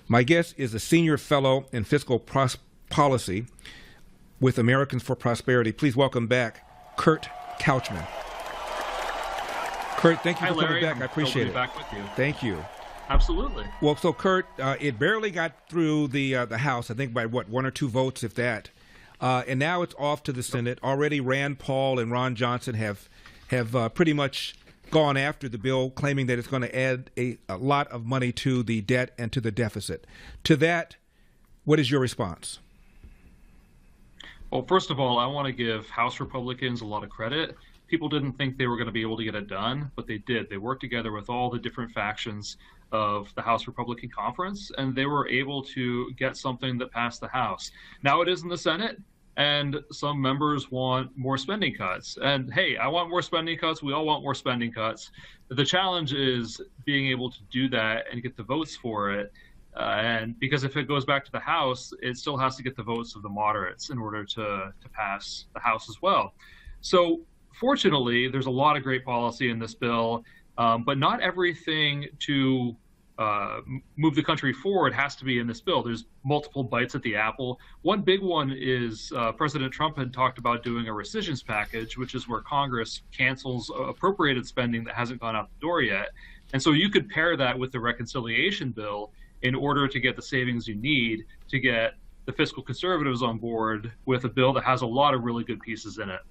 My guest is a senior fellow in fiscal policy with Americans for Prosperity. Please welcome back Kurt Couchman. Kurt, thank you for coming back. I appreciate it. Back with you. Thank you. Absolutely. Well, so Kurt, it barely got through the House, I think by one or two votes, if that. And now it's off to the Senate. Already Rand Paul and Ron Johnson have pretty much gone after the bill, claiming that it's going to add a lot of money to the debt and to the deficit. To that, what is your response? Well, first of all, I want to give House Republicans a lot of credit. People didn't think they were going to be able to get it done, but they did. They worked together with all the different factions of the House Republican Conference, and they were able to get something that passed the House. Now it is in the Senate, and some members want more spending cuts. And hey, I want more spending cuts. We all want more spending cuts. The challenge is being able to do that and get the votes for it. And because if it goes back to the House, it still has to get the votes of the moderates in order to pass the House as well. So fortunately, there's a lot of great policy in this bill, but not everything to move the country forward has to be in this bill. There's multiple bites at the apple. One big one is President Trump had talked about doing a rescissions package, which is where Congress cancels appropriated spending that hasn't gone out the door yet. And so you could pair that with the reconciliation bill in order to get the savings you need to get the fiscal conservatives on board with a bill that has a lot of really good pieces in it.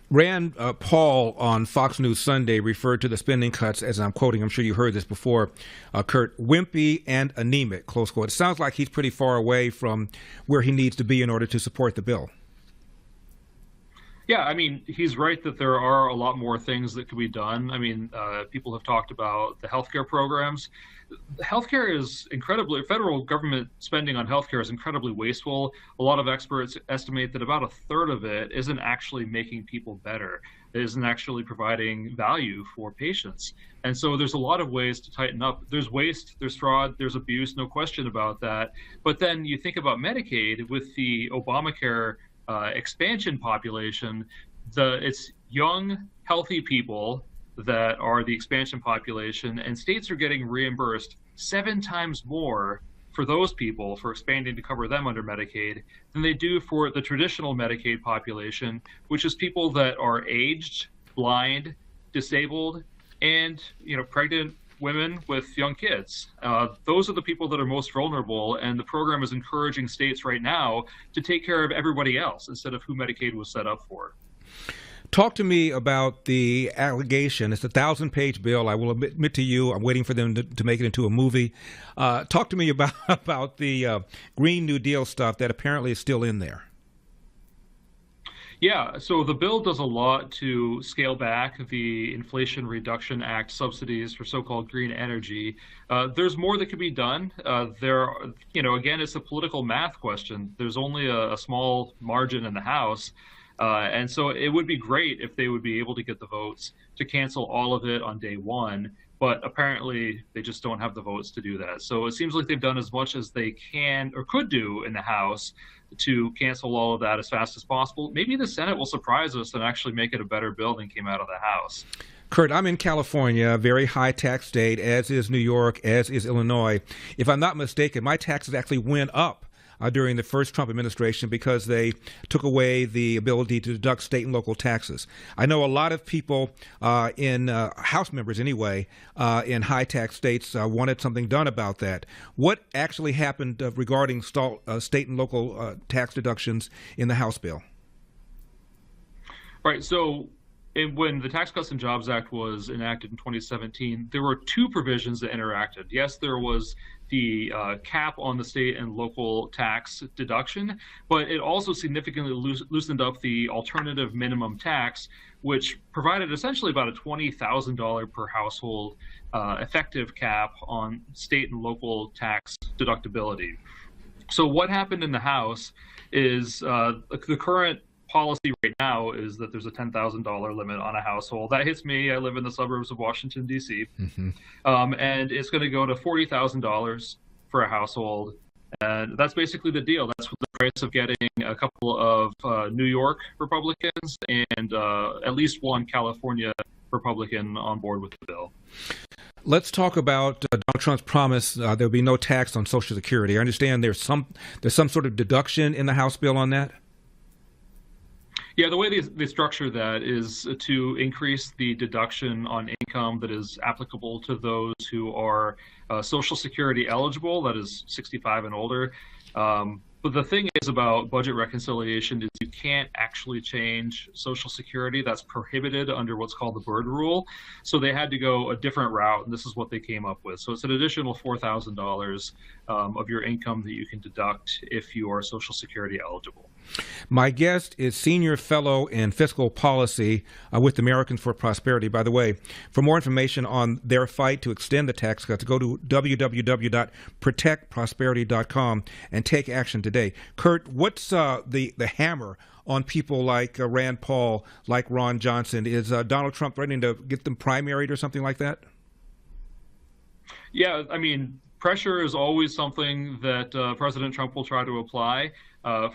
Rand Paul on Fox News Sunday referred to the spending cuts, as I'm quoting, I'm sure you heard this before, Kurt, wimpy and anemic, close quote. It sounds like he's pretty far away from where he needs to be in order to support the bill. Yeah, I mean, he's right that there are a lot more things that could be done. I mean, people have talked about the healthcare programs. Healthcare is incredibly, federal government spending on healthcare is incredibly wasteful. A lot of experts estimate that about a third of it isn't actually making people better. It isn't actually providing value for patients. And so there's a lot of ways to tighten up. There's waste, there's fraud, there's abuse, no question about that. But then you think about Medicaid with the Obamacare expansion population, it's young, healthy people that are the expansion population, and states are getting reimbursed 7 times more for those people for expanding to cover them under Medicaid than they do for the traditional Medicaid population, which is people that are aged, blind, disabled, and pregnant women with young kids. Those are the people that are most vulnerable, and the program is encouraging states right now to take care of everybody else instead of who Medicaid was set up for. Talk to me about the allegation. It's a 1,000-page bill. I will admit to you, I'm waiting for them to make it into a movie. Talk to me about the Green New Deal stuff that apparently is still in there. Yeah, so the bill does a lot to scale back the Inflation Reduction Act subsidies for so-called green energy. There's more that could be done. Again, it's a political math question. There's only a small margin in the House. And so it would be great if they would be able to get the votes to cancel all of it on day one, but apparently they just don't have the votes to do that. So it seems like they've done as much as they can or could do in the House to cancel all of that as fast as possible. Maybe the Senate will surprise us and actually make it a better bill than came out of the House. Kurt, I'm in California, a very high tax state, as is New York, as is Illinois. If I'm not mistaken, my taxes actually went up during the first Trump administration because they took away the ability to deduct state and local taxes. I know a lot of people in House members anyway, in high tax states wanted something done about that. What actually happened regarding state and local tax deductions in the House bill? Right. So when the Tax Cuts and Jobs Act was enacted in 2017, there were 2 provisions that interacted. Yes, there was the cap on the state and local tax deduction, but it also significantly loosened up the alternative minimum tax, which provided essentially about a $20,000 per household effective cap on state and local tax deductibility. So what happened in the House is the current policy right now is that there's a $10,000 limit on a household. That hits me. I live in the suburbs of Washington, D.C. Mm-hmm. And it's going to go to $40,000 for a household. And that's basically the deal. That's the price of getting a couple of New York Republicans and at least one California Republican on board with the bill. Let's talk about Donald Trump's promise there'll be no tax on Social Security. I understand there's some sort of deduction in the House bill on that. Yeah, the way they structure that is to increase the deduction on income that is applicable to those who are Social Security eligible, that is 65 and older. But the thing is about budget reconciliation is you can't actually change Social Security. That's prohibited under what's called the Byrd Rule. So they had to go a different route, and this is what they came up with. So it's an additional $4,000 of your income that you can deduct if you are Social Security eligible. My guest is Senior Fellow in Fiscal Policy with Americans for Prosperity. By the way, for more information on their fight to extend the tax cuts, go to www.protectprosperity.com and take action today. Kurt, what's the hammer on people like Rand Paul, like Ron Johnson? Is Donald Trump threatening to get them primaried or something like that? Yeah, I mean, pressure is always something that President Trump will try to apply.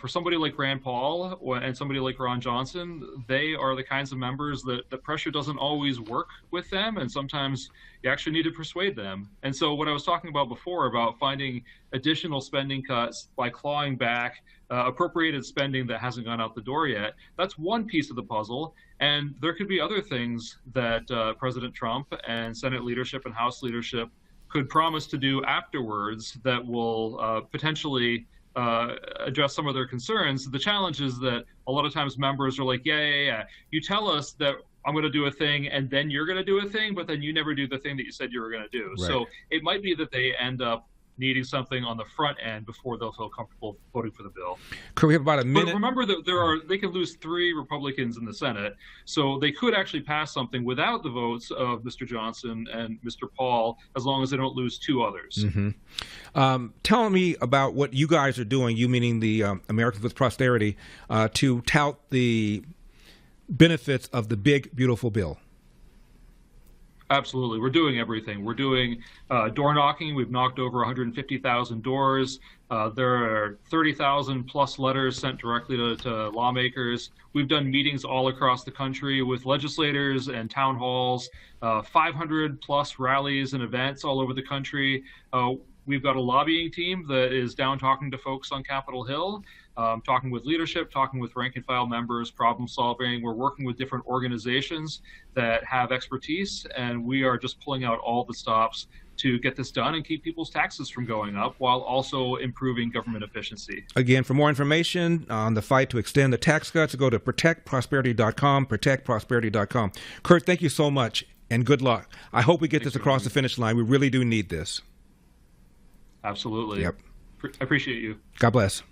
For somebody like Rand Paul and somebody like Ron Johnson, they are the kinds of members that the pressure doesn't always work with them, and sometimes you actually need to persuade them. And so what I was talking about before about finding additional spending cuts by clawing back appropriated spending that hasn't gone out the door yet, that's one piece of the puzzle. And there could be other things that President Trump and Senate leadership and House leadership could promise to do afterwards that will potentially address some of their concerns. The challenge is that a lot of times members are like, yeah. You tell us that I'm going to do a thing and then you're going to do a thing, but then you never do the thing that you said you were going to do. Right. So it might be that they end up needing something on the front end before they'll feel comfortable voting for the bill. Could we have about a minute? But remember that they could lose 3 Republicans in the Senate, so they could actually pass something without the votes of Mr. Johnson and Mr. Paul, as long as they don't lose 2 others. Mm-hmm. Tell me about what you guys are doing, you meaning the Americans with Prosperity, to tout the benefits of the big, beautiful bill. Absolutely. We're doing everything. We're doing door knocking. We've knocked over 150,000 doors. There are 30,000 plus letters sent directly to lawmakers. We've done meetings all across the country with legislators and town halls, 500 plus rallies and events all over the country. We've got a lobbying team that is down talking to folks on Capitol Hill, talking with leadership, talking with rank and file members, problem solving. We're working with different organizations that have expertise, and we are just pulling out all the stops to get this done and keep people's taxes from going up while also improving government efficiency. Again, for more information on the fight to extend the tax cuts, go to protectprosperity.com, protectprosperity.com. Kurt, thank you so much and good luck. I hope we get this across the finish line. We really do need this. Absolutely. Yep. I appreciate you. God bless.